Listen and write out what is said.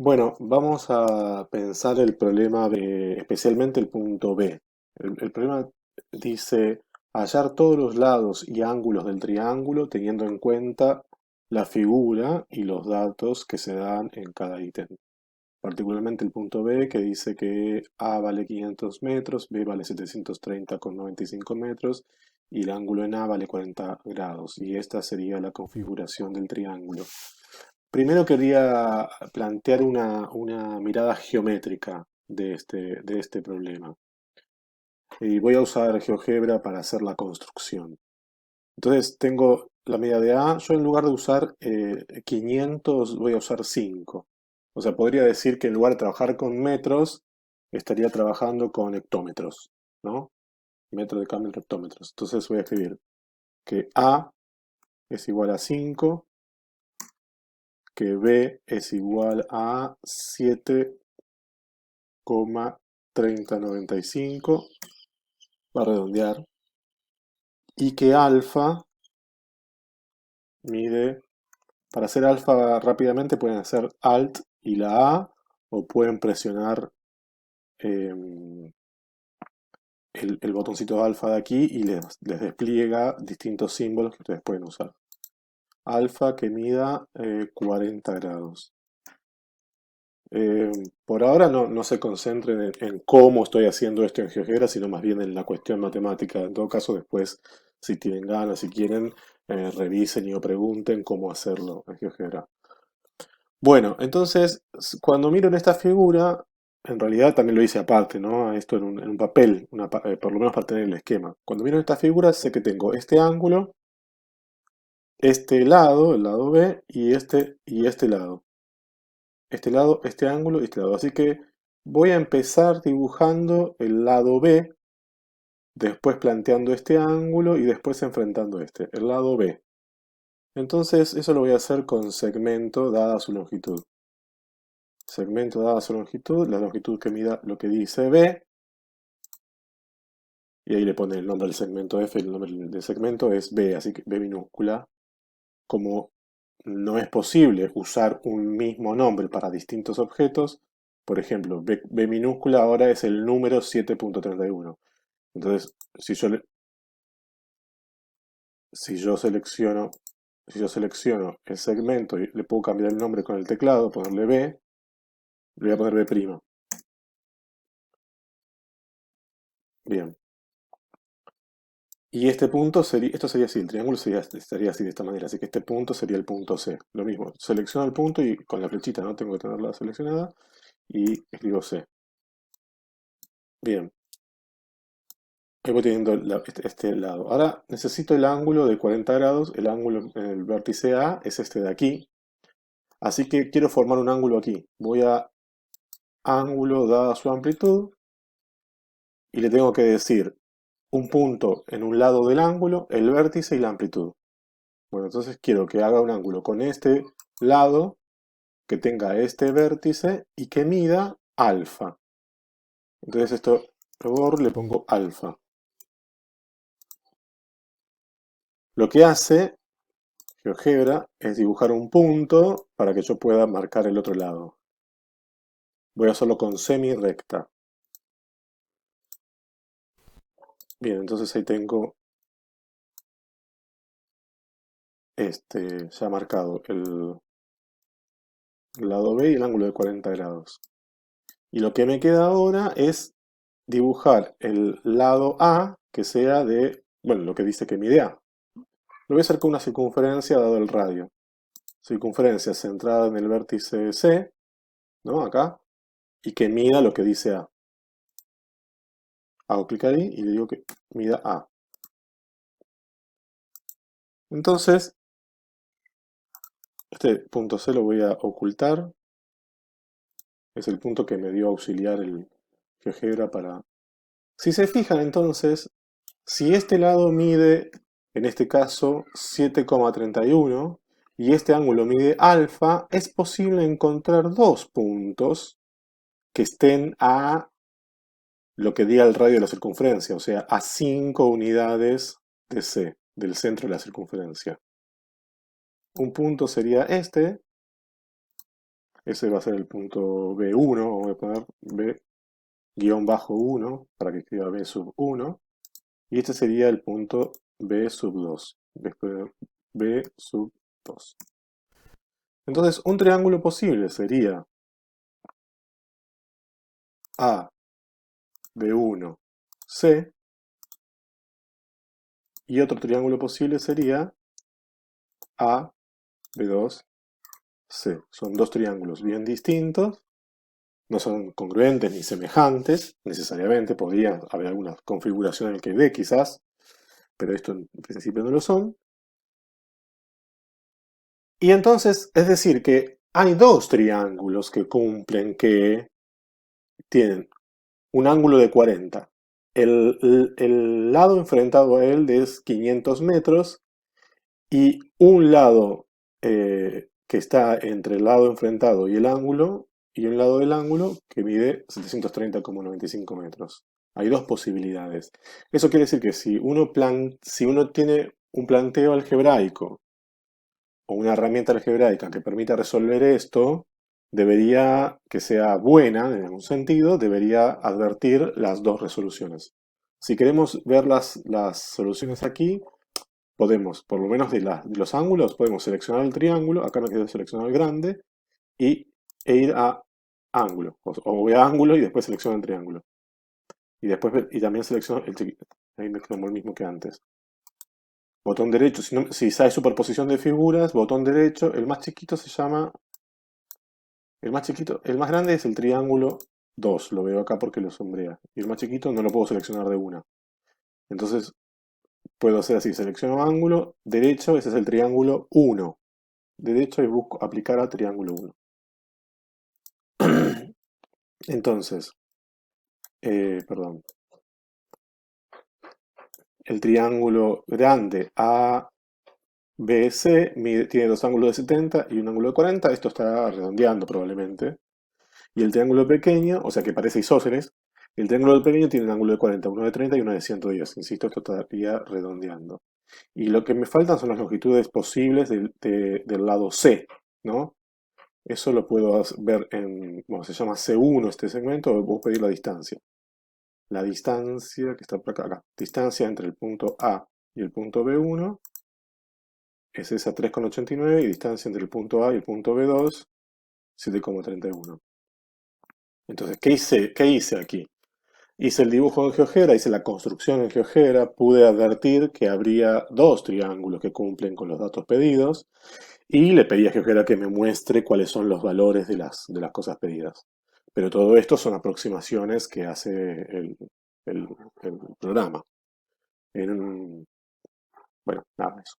Bueno, vamos a pensar el problema de, especialmente el punto B. El problema dice hallar todos los lados y ángulos del triángulo teniendo en cuenta la figura y los datos que se dan en cada ítem. Particularmente el punto B que dice que A vale 500 metros, B vale 730,95 metros y el ángulo en A vale 40 grados. Y esta sería la configuración del triángulo. Primero quería plantear una mirada geométrica de este problema. Y voy a usar GeoGebra para hacer la construcción. Entonces tengo la medida de A. Yo en lugar de usar 500 voy a usar 5. O sea, podría decir que en lugar de trabajar con metros, estaría trabajando con hectómetros, ¿no? Metro de cambio en hectómetros. Entonces voy a escribir que A es igual a 5, que B es igual a 7,3095, va a redondear, y que alfa mide, para hacer alfa rápidamente pueden hacer alt y la A, o pueden presionar em, el botoncito de alfa de aquí y les despliega distintos símbolos que ustedes pueden usar. Alfa que mida 40 grados. Eh, por ahora no se concentren en cómo estoy haciendo esto en GeoGebra, sino más bien en la cuestión matemática. En todo caso, después, si tienen ganas, si quieren, revisen y o pregunten cómo hacerlo en GeoGebra. Bueno, entonces, cuando miro en esta figura, en realidad también lo hice aparte, ¿no? Esto en un papel, por lo menos para tener el esquema. Cuando miro esta figura, sé que tengo este ángulo, este lado, el lado B, y este lado. Este lado, este ángulo y este lado. Así que voy a empezar dibujando el lado B, después planteando este ángulo y después enfrentando este, el lado B. Entonces eso lo voy a hacer con segmento dada su longitud. Segmento dada su longitud, la longitud que mida lo que dice B, y ahí le pone el nombre del segmento F, el nombre del segmento es B, así que B minúscula. Como no es posible usar un mismo nombre para distintos objetos, por ejemplo, B minúscula ahora es el número 7,31. Entonces, si yo selecciono, si yo selecciono el segmento y le puedo cambiar el nombre con el teclado, ponerle B, le voy a poner B'. Bien. Y este punto sería, esto sería así, el triángulo estaría así de esta manera, así que este punto sería el punto C. Lo mismo, selecciono el punto y con la flechita, ¿no? Tengo que tenerla seleccionada y escribo C. Bien. Ahí voy teniendo este lado. Ahora necesito el ángulo de 40 grados. El ángulo en el vértice A es este de aquí. Así que quiero formar un ángulo aquí. Voy a ángulo dada su amplitud y le tengo que decir un punto en un lado del ángulo, el vértice y la amplitud. Bueno, entonces quiero que haga un ángulo con este lado, que tenga este vértice y que mida alfa. Entonces esto, por le pongo alfa. Lo que hace GeoGebra es dibujar un punto para que yo pueda marcar el otro lado. Voy a hacerlo con semi-recta. Bien, entonces ahí tengo ya marcado el lado B y el ángulo de 40 grados. Y lo que me queda ahora es dibujar el lado A que sea de, bueno, lo que dice que mide A. Lo voy a hacer con una circunferencia dado el radio. Circunferencia centrada en el vértice C, ¿no? Acá, y que mida lo que dice A. Hago clic ahí y le digo que mida A. Entonces, este punto C lo voy a ocultar. Es el punto que me dio a auxiliar el GeoGebra para... Si se fijan entonces, si este lado mide, en este caso, 7,31 y este ángulo mide alfa, es posible encontrar dos puntos que estén a lo que diga el radio de la circunferencia, o sea, a 5 unidades de C, del centro de la circunferencia. Un punto sería este ese va a ser el punto B1, voy a poner B-1 para que escriba B sub 1, y este sería el punto B sub 2. Después B sub 2. Entonces, un triángulo posible sería A, B1, C, y otro triángulo posible sería A, B2, C. Son dos triángulos bien distintos, no son congruentes ni semejantes necesariamente, podría haber alguna configuración en el que D quizás, pero esto en principio no lo son. Y entonces, es decir, que hay dos triángulos que cumplen, que tienen un ángulo de 40. El lado enfrentado a él es 500 metros y un lado que está entre el lado enfrentado y el ángulo, y un lado del ángulo que mide 730,95 metros. Hay dos posibilidades. Eso quiere decir que si uno tiene un planteo algebraico o una herramienta algebraica que permita resolver esto, debería, que sea buena en algún sentido, debería advertir las dos resoluciones. Si queremos ver las soluciones aquí, podemos, por lo menos de los ángulos, podemos seleccionar el triángulo, acá me quedo seleccionado el grande, e ir a ángulo, o voy a ángulo y después selecciono el triángulo. Y después y también selecciono el chiquito. Ahí me quedo el mismo que antes. Botón derecho, si hay superposición de figuras, botón derecho, el más chiquito se llama, el más chiquito, el más grande es el triángulo 2, lo veo acá porque lo sombrea. Y el más chiquito no lo puedo seleccionar de una. Entonces puedo hacer así, selecciono ángulo, derecho, ese es el triángulo 1. Derecho y busco aplicar a triángulo 1. Entonces, perdón, el triángulo grande ABC tiene dos ángulos de 70 y un ángulo de 40. Esto está redondeando probablemente. Y el triángulo pequeño, o sea que parece isósceles, el triángulo pequeño tiene un ángulo de 40, uno de 30 y uno de 110. Insisto, esto estaría redondeando. Y lo que me faltan son las longitudes posibles del lado C, ¿no? Eso lo puedo ver en, bueno, se llama C1 este segmento, voy a pedir la distancia. La distancia que está por acá, distancia entre el punto A y el punto B1 es esa 3,89 y distancia entre el punto A y el punto B2, 7,31. Entonces, ¿qué hice aquí? Hice el dibujo en GeoGebra, hice la construcción en GeoGebra, pude advertir que habría dos triángulos que cumplen con los datos pedidos y le pedí a GeoGebra que me muestre cuáles son los valores de las cosas pedidas. Pero todo esto son aproximaciones que hace el programa. Bueno, nada, eso.